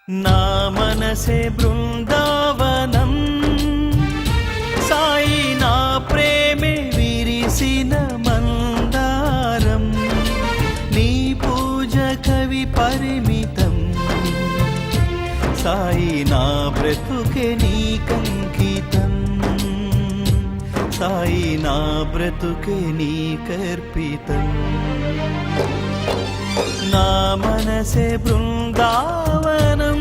నా మనసే బృందావనం సాయి నా ప్రేమే విరిసిన మందారం నీ పూజ కవి పరిమితం సాయి నా బ్రతుకే నీకంకితం సాయి నా బ్రతుకే నీకర్పితం నా మనసే బృందావనం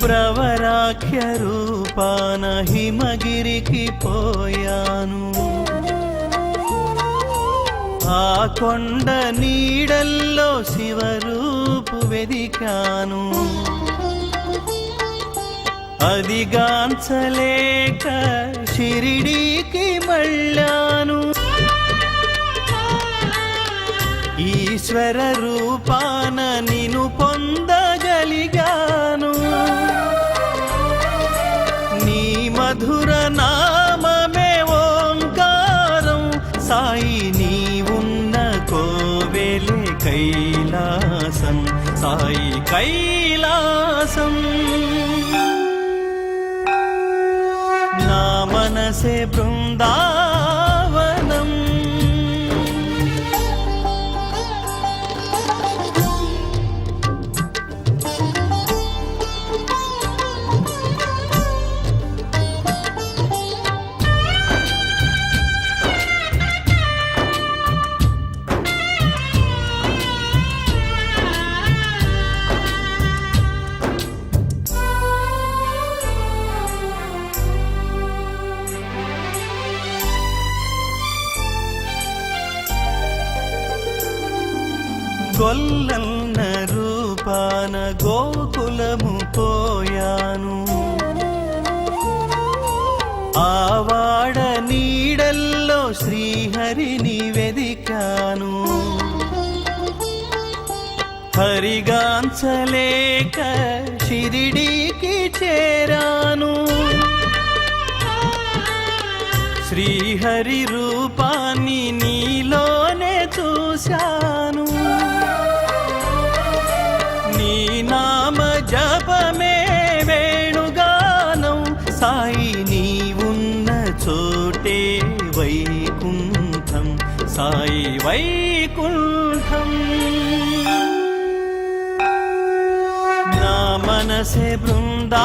ప్రవరాఖ్య రూపాన హిమగిరికి పోయాను ఆ కొండ నీడల్లో శివరూపు వెదికాను అదిగాంచలేక షిరిడీకి మళ్ళాను ఈశ్వర రూపాన నిన్ను పొందగలిగాను నీ మధుర నామమే ఓంకారం సాయి నీవున్న కోవెలే కైలాసం సాయి కైలాసం నా మనసే బృందావనం గొల్లన్న రూపాన గోకులము పోయాను ఆవాడ నీడల్లో శ్రీహరిని వెదికాను హరిగాంచలేక షిరిడీకి చేరాను శ్రీహరి రూపాన్ని నీలోనే చూశాను నీ నామ జపమే వేణుగానం సాయి నీవున్న చోటే వైకుంఠం సాయి వైకుంఠం నా మనసే బృందావనం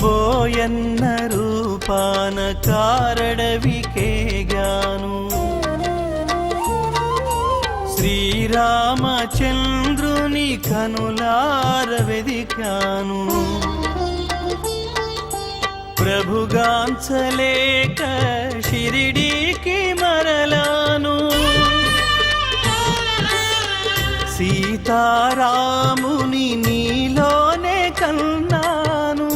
బోయన్న రూపాన కారడవికేగాను శ్రీరామచంద్రుని కనులార వెదికాను ప్రభుగాంచలేక షిరిడీకి మరలాను సీతారాముని నీలోనే కన్నాను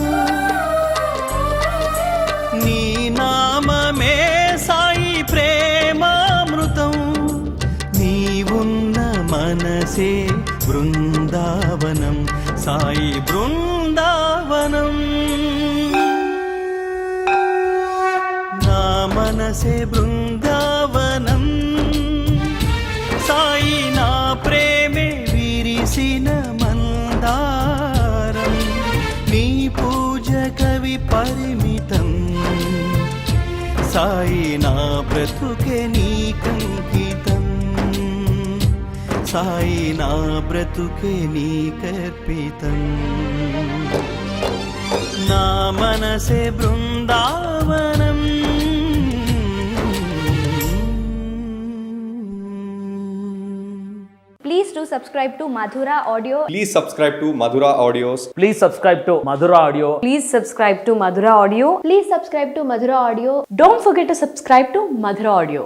నీ నామమే సాయి ప్రేమామృతం నీవున్న మనసే బృందావనం సాయి బృందావనం నా మనసే బృందావనం సాయి నా ప్రేమే విరిసిన మందారం నీ పూజ పరిమితం సాయి నా బ్రతుకే నీకంకితం సాయి నా బ్రతుకే నీకర్పితం నా మనసే Brindavanam Please do subscribe to Madhura Audio. Please subscribe to Madhura Audios. Please subscribe to Madhura Audio. Please subscribe to Madhura Audio. Please subscribe to Madhura Audio. Don't forget to subscribe to Madhura Audio.